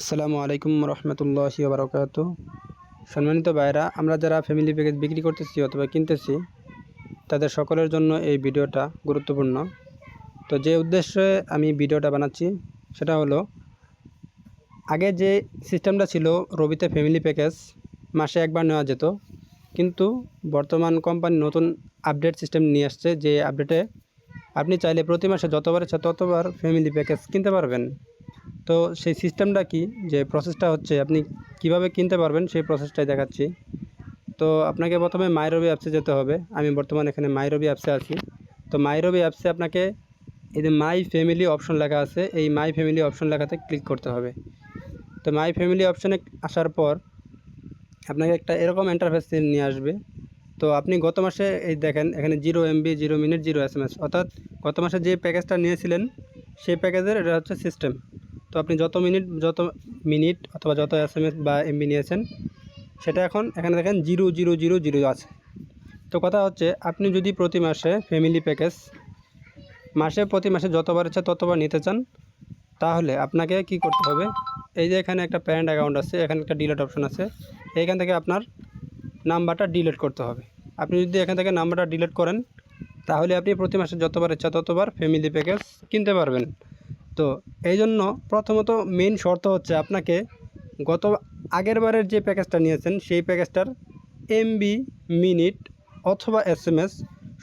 আসসালামু আলাইকুম রহমতুল্লাহি ওয়া বারাকাতুহু। সম্মানিত ভাইরা, আমরা যারা ফ্যামিলি প্যাকেজ বিক্রি করতেছি অথবা কিনতেছি তাদের সকলের জন্য এই ভিডিওটা গুরুত্বপূর্ণ। তো যে উদ্দেশ্যে আমি ভিডিওটা বানাচ্ছি সেটা হলো, আগে যে সিস্টেমটা ছিল রবিতে ফ্যামিলি প্যাকেজ মাসে একবার নেওয়া যেত, কিন্তু বর্তমান কোম্পানি নতুন আপডেট সিস্টেম নিয়ে আসছে, যে আপডেটে আপনি চাইলে প্রতি মাসে যতবার ইচ্ছা ততবার ফ্যামিলি প্যাকেজ কিনতে পারবেন। তো সেই সিস্টেমটা কি, যে প্রসেসটা হচ্ছে আপনি কিভাবে কিনতে পারবেন সেই প্রসেসটাই দেখাচ্ছি। তো আপনাকে প্রথমে মাইরবি অ্যাপসে যেতে হবে। আমি বর্তমানে এখানে মাইরবি অ্যাপসে আছি। তো মাইরবি অ্যাপসে আপনাকে এই যে মাই ফ্যামিলি অপশন লেখা আছে, এই মাই ফ্যামিলি অপশন লেখাতে ক্লিক করতে হবে। তো মাই ফ্যামিলি অপশনে আসার পর আপনাকে একটা এরকম ইন্টারফেস নিয়ে আসবে। তো আপনি গত মাসে এই দেখেন এখানে 0 MB 0 মিনিট 0 SMS, অর্থাৎ গত মাসে যে প্যাকেজটা নিয়েছিলেন সেই প্যাকেজের এটা হচ্ছে সিস্টেম। তো আপনি যত মিনিট অথবা যত SMS বা MB নিয়েছেন সেটা এখন এখানে দেখেন 0000 আছে। তো কথা হচ্ছে, আপনি যদি প্রতি মাসে ফ্যামিলি প্যাকেজ প্রতি মাসে যতবার ইচ্ছা ততবার নিতে চান, তাহলে আপনাকে কি করতে হবে, এই যে এখানে একটা প্যারেন্ট অ্যাকাউন্ট আছে, এখানে একটা ডিলিট অপশন আছে, এইখান থেকে আপনার নাম্বারটা ডিলিট করতে হবে। আপনি যদি এখান থেকে নাম্বারটা ডিলিট করেন তাহলে আপনি প্রতি মাসে যতবার ইচ্ছা ততবার ফ্যামিলি প্যাকেজ কিনতে পারবেন। তো এই জন্য প্রথমত মেইন শর্ত হচ্ছে, আপনাকে আগের বারের যে প্যাকেজটা নিয়েছেন সেই প্যাকেজটার MB, মিনিট অথবা SMS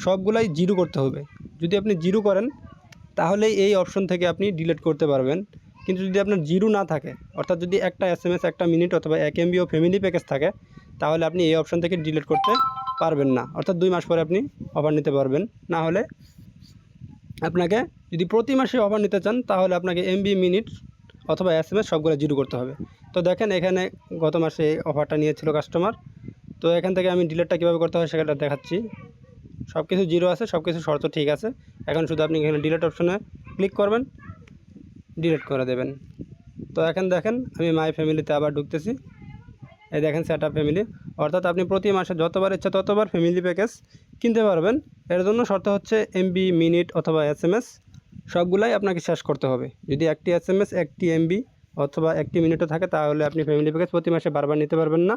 সবগুলাই 0 করতে হবে। যদি আপনি 0 করেন তাহলেই এই অপশন থেকে আপনি ডিলিট করতে পারবেন। কিন্তু যদি আপনার 0 না থাকে, অর্থাৎ যদি একটা SMS, একটা মিনিট অথবা 1 MB ও ফ্যামিলি প্যাকেজ থাকে, তাহলে আপনি এই অপশন থেকে ডিলিট করতে পারবেন না। অর্থাৎ 2 মাস পরে আপনি অফার নিতে পারবেন। না হলে আপনাকে, যদি প্রতি মাসে অফার নিতে চান, তাহলে আপনাকে MB, মিনিট অথবা SMS সবগুলো 0 করতে হবে। তো দেখেন এখানে গত মাসে এই অফারটা নিয়েছিল কাস্টমার। তো এখান থেকে আমি ডিলিটটা কীভাবে করতে হয় সেটা দেখাচ্ছি। সব কিছু 0 আছে, সব কিছু শর্ত ঠিক আছে। এখন শুধু আপনি এখানে ডিলিট অপশনে ক্লিক করবেন, ডিলিট করে দেবেন। তো এখন দেখেন আমি মাই ফ্যামিলিতে আবার ঢুকতেছি। এই দেখেন সেট আপ ফ্যামিলি, অর্থাৎ আপনি প্রতি মাসে যতবার ইচ্ছা ততবার ফ্যামিলি প্যাকেজ কিনতে পারবেন। এর জন্য শর্ত হচ্ছে MB, মিনিট অথবা SMS সবগুলাই আপনাকে শেষ করতে হবে। যদি একটি SMS, একটি MB অথবা একটি মিনিটও থাকে, তাহলে আপনি ফ্যামিলি প্যাকেজ প্রতি মাসে বারবার নিতে পারবেন না।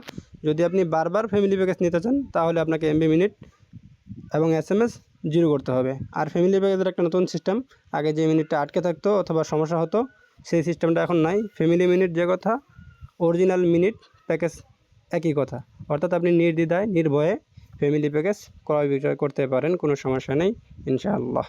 যদি আপনি বারবার ফ্যামিলি প্যাকেজ নিতে চান, তাহলে আপনাকে MB, মিনিট এবং SMS 0 করতে হবে। আর ফ্যামিলি প্যাকেজের একটা নতুন সিস্টেম, আগে যে মিনিটটা আটকে থাকতো অথবা সমস্যা হতো, সেই সিস্টেমটা এখন নাই। ফ্যামিলি মিনিট যে কথা, অরিজিনাল মিনিট প্যাকেজ একই কথা। অর্থাৎ আপনি নির্দ্বিধায় নির্ভয়ে ফ্যামিলি প্যাকেজ ক্রয় বিক্রয় করতে পারেন, কোনো সমস্যা নেই ইনশাআল্লাহ।